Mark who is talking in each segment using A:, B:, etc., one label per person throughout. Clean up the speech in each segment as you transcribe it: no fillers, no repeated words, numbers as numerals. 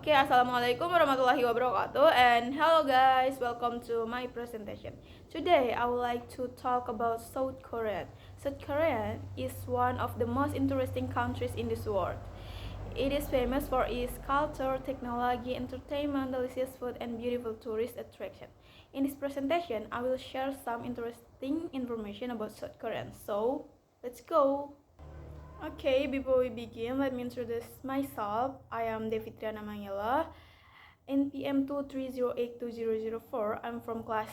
A: Okay, assalamualaikum warahmatullahi wabarakatuh, and hello guys, welcome to my presentation. Today I would like to talk about South Korea. South Korea is one of the most interesting countries in this world. It is famous for its culture, technology, entertainment, delicious food, and beautiful tourist attraction. In this presentation, I will share some interesting information about South Korea. So, let's go! Okay, before we begin, let me introduce myself. I am Devitriana Mangela, NPM 230820004. I'm from class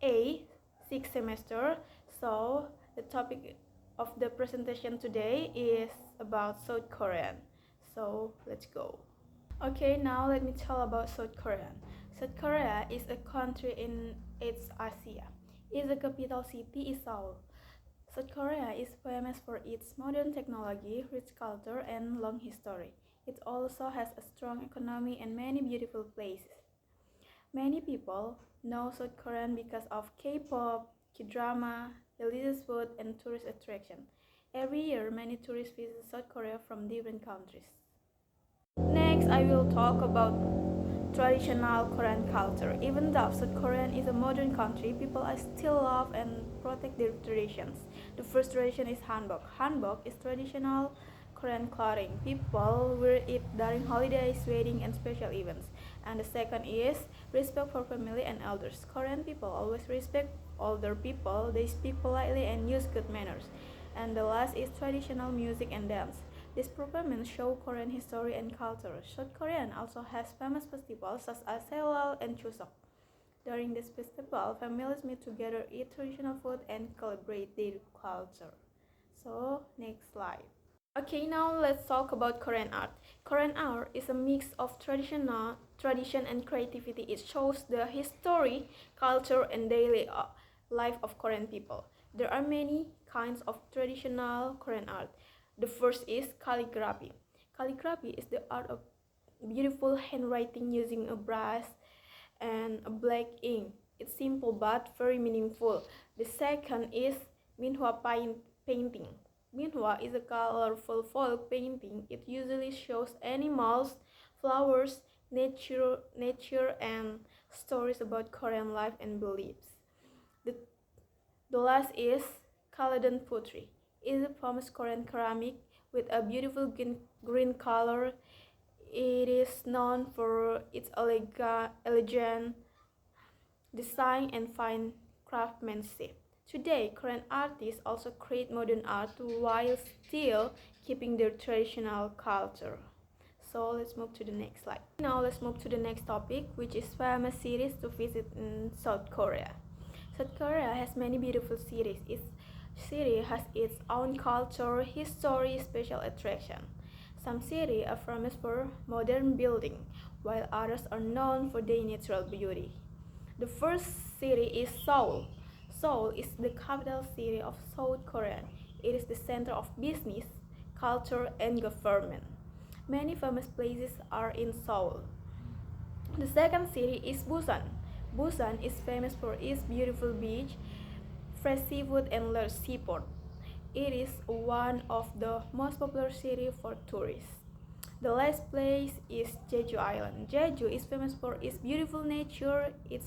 A: A, 6th semester. So, the topic of the presentation today is about South Korea. So, let's go. Okay, now let me tell about South Korea. South Korea is a country in East Asia. Its capital city is Seoul. South Korea is famous for its modern technology, rich culture, and long history. It also has a strong economy and many beautiful places. Many people know South Korea because of K-pop, K-drama, delicious food, and tourist attraction. Every year, many tourists visit South Korea from different countries. Next, I will talk about traditional Korean culture. Even though South Korea is a modern country, people still love and protect their traditions. The first tradition is hanbok. Hanbok is traditional Korean clothing. People wear it during holidays, weddings, and special events. And the second is respect for family and elders. Korean people always respect older people. They speak politely and use good manners. And the last is traditional music and dance. These performances show Korean history and culture. South Korea also has famous festivals such as Seollal and Chuseok. During this festival, families meet together, eat traditional food, and celebrate their culture. So, next slide. Okay, now let's talk about Korean art. Korean art is a mix of tradition and creativity. It shows the history, culture, and daily life of Korean people. There are many kinds of traditional Korean art. The first is calligraphy. Calligraphy is the art of beautiful handwriting using a brush and a black ink. It's simple but very meaningful. The second is minhwa painting. Minhwa is a colorful folk painting. It usually shows animals, flowers, nature, and stories about Korean life and beliefs. The last is Caledon pottery. It is a famous Korean ceramic with a beautiful green color. It is known for its elegant design and fine craftsmanship. Today, Korean artists also create modern art while still keeping their traditional culture. So let's move to the next slide. Now let's move to the next topic, which is famous cities to visit in South Korea. South Korea has many beautiful cities. Each city has its own culture, history, special attraction. Some cities are famous for modern building, while others are known for their natural beauty. The first city is Seoul. Seoul is the capital city of South Korea. It is the center of business, culture, and government. Many famous places are in Seoul. The second city is Busan. Busan is famous for its beautiful beach, fresh seafood, and large seaport. It is one of the most popular cities for tourists. The last place is Jeju Island. Jeju is famous for its beautiful nature. It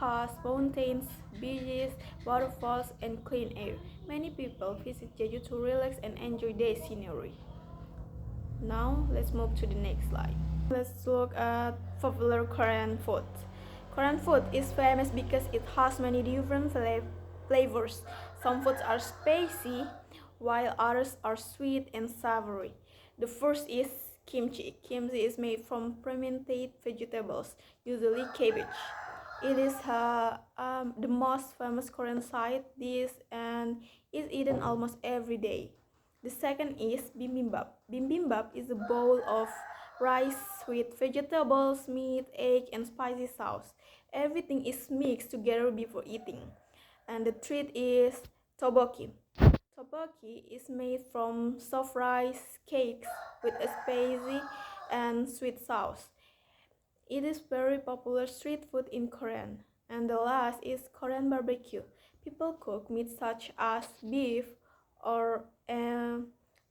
A: has mountains, beaches, waterfalls, and clean air. Many people visit Jeju to relax and enjoy the scenery. Now let's move to the next slide. Let's look at popular Korean food. Korean food is famous because it has many different flavors. Some foods are spicy, while others are sweet and savory. The first is kimchi. Kimchi is made from fermented vegetables, usually cabbage. It is the most famous Korean side dish and is eaten almost every day. The second is bibimbap. Bibimbap is a bowl of rice with vegetables, meat, egg, and spicy sauce. Everything is mixed together before eating. And the third is tteokbokki. Tteokbokki is made from soft rice cakes with a spicy and sweet sauce. It is very popular street food in Korea. And the last is Korean barbecue. People cook meat such as beef or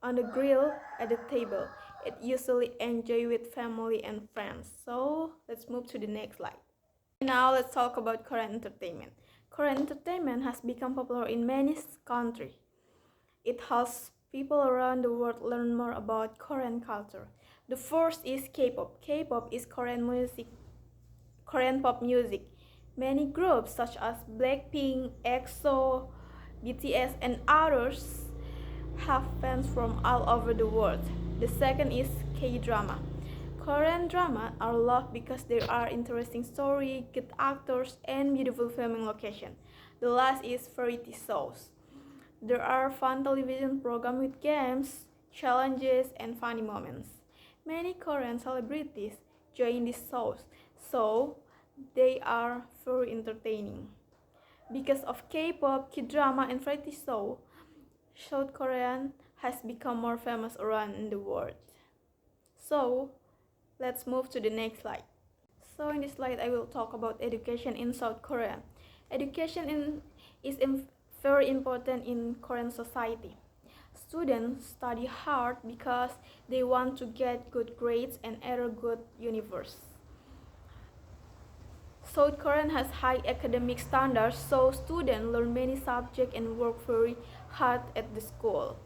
A: on the grill at the table. It usually enjoyed with family and friends. So let's move to the next slide. Now let's talk about Korean entertainment. Korean entertainment has become popular in many countries. It helps people around the world learn more about Korean culture. The first is K-pop. K-pop is Korean pop music. Many groups such as Blackpink, EXO, BTS, and others have fans from all over the world. The second is K-drama. Korean drama are loved because there are interesting stories, good actors, and beautiful filming locations. The last is variety shows. There are fun television programs with games, challenges, and funny moments. Many Korean celebrities join these shows, so they are very entertaining. Because of K-pop, K-drama, and variety show, South Korean has become more famous around the world. So, let's move to the next slide. So in this slide, I will talk about education in South Korea. Is very important in Korean society. Students study hard because they want to get good grades and enter good universities. South Korea has high academic standards, so students learn many subjects and work very hard at the school.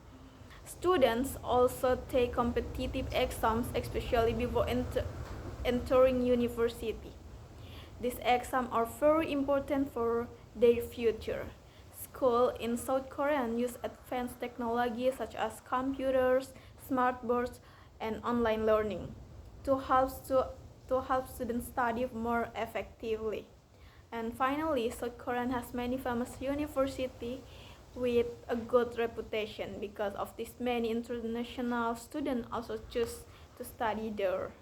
A: Students also take competitive exams, especially before entering university. These exams are very important for their future. Schools in South Korea use advanced technology such as computers, smart boards, and online learning to help students study more effectively. And finally, South Korea has many famous universities with a good reputation. Because of this, many international students also choose to study there.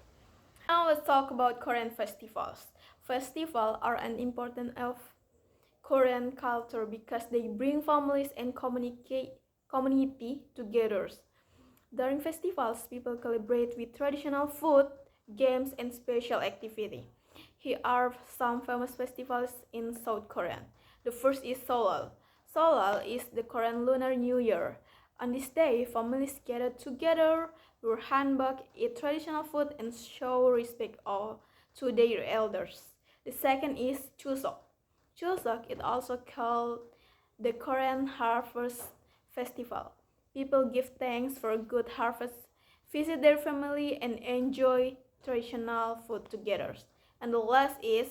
A: Now let's talk about Korean festivals. Festivals are an important of Korean culture because they bring families and community together. During festivals, people celebrate with traditional food, games, and special activity. Here are some famous festivals in South Korea. The first is Seollal. Seollal is the Korean Lunar New Year. On this day, families gather together, wear hanbok, eat traditional food, and show respect to their elders. The second is Chuseok. Chuseok is also called the Korean Harvest Festival. People give thanks for a good harvest, visit their family, and enjoy traditional food together. And the last is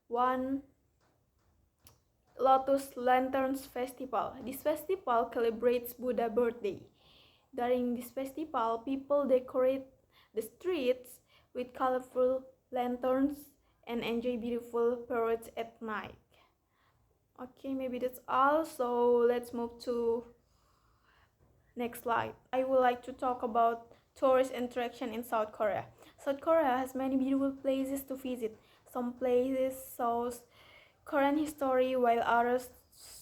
A: one Lotus Lanterns Festival. This festival celebrates Buddha's birthday. During this festival, people decorate the streets with colorful lanterns and enjoy beautiful parades at night. Okay, maybe that's all. So let's move to next slide. I would like to talk about tourist attraction in South Korea. South Korea has many beautiful places to visit. Some places shows Korean history, while others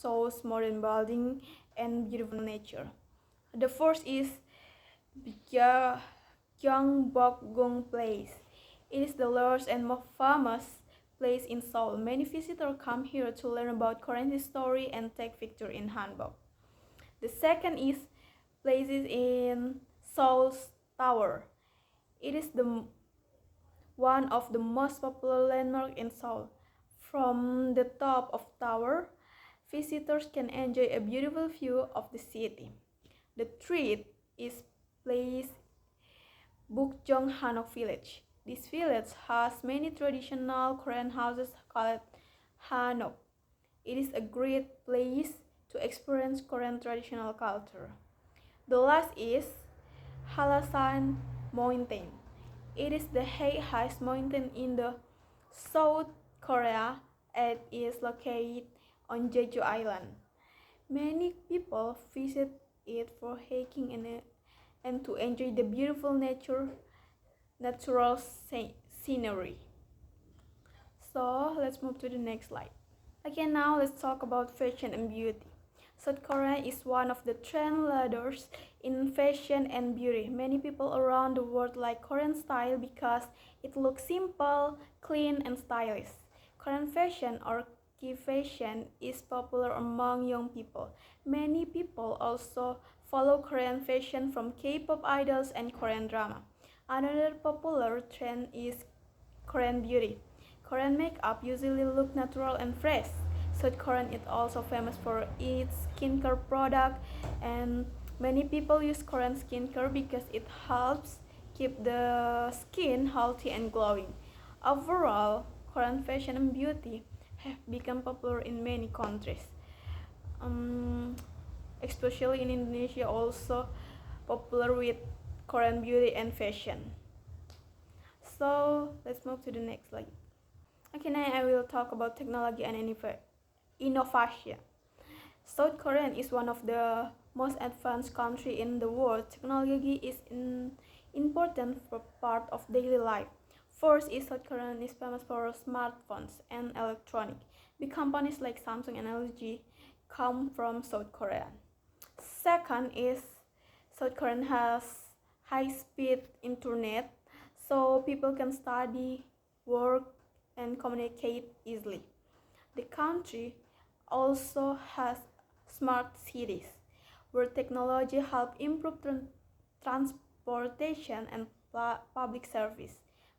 A: shows modern building and beautiful nature. The first is Gyeongbokgung Place. It is the largest and most famous place in Seoul. Many visitors come here to learn about Korean history and take pictures in hanbok. The second is places in Seoul's Tower. It is one of the most popular landmarks in Seoul. From the top of tower, visitors can enjoy a beautiful view of the city. The third is place Bukjong Hanok Village. This village has many traditional Korean houses called Hanok. It is a great place to experience Korean traditional culture. The last is Halasan Mountain. It is the highest mountain in the South Korea and is located on Jeju Island. Many people visit it for hiking and to enjoy the beautiful natural scenery. So let's move to the next slide. Okay, now let's talk about fashion and beauty. South Korea is one of the trend leaders in fashion and beauty. Many people around the world like Korean style because it looks simple, clean, and stylish. Korean fashion or K fashion is popular among young people. Many people also follow Korean fashion from K-pop idols and Korean drama. Another popular trend is Korean beauty. Korean makeup usually look natural and fresh. South Korea is also famous for its skincare product, and many people use Korean skincare because it helps keep the skin healthy and glowing. Overall, Korean fashion and beauty have become popular in many countries. Um, Especially in Indonesia, also popular with Korean beauty and fashion. So let's move to the next slide. Okay, now I will talk about technology and innovation. South Korea is one of the most advanced country in the world. Technology is an important part of daily life. First is South Korea is famous for smartphones and electronic. Big companies like Samsung and LG come from South Korea. Second is South Korea has high-speed internet, so people can study, work, and communicate easily. The country also has smart cities, where technology help improve transportation and public service.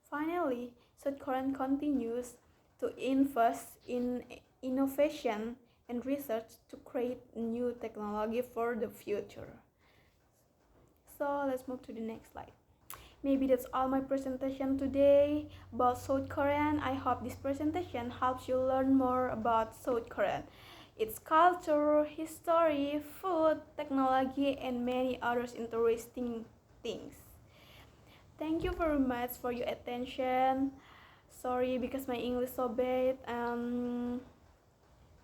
A: Finally, South Korea continues to invest in innovation and research to create new technology for the future. So let's move to the next slide. Maybe that's all my presentation today about South Korean. I hope this presentation helps you learn more about South Korean, its culture, history, food, technology, and many others interesting things. Thank you very much for your attention. Sorry because my English so bad.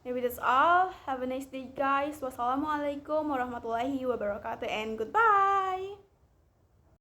A: Maybe that's all. Have a nice day, guys. Wassalamualaikum warahmatullahi wabarakatuh, and goodbye.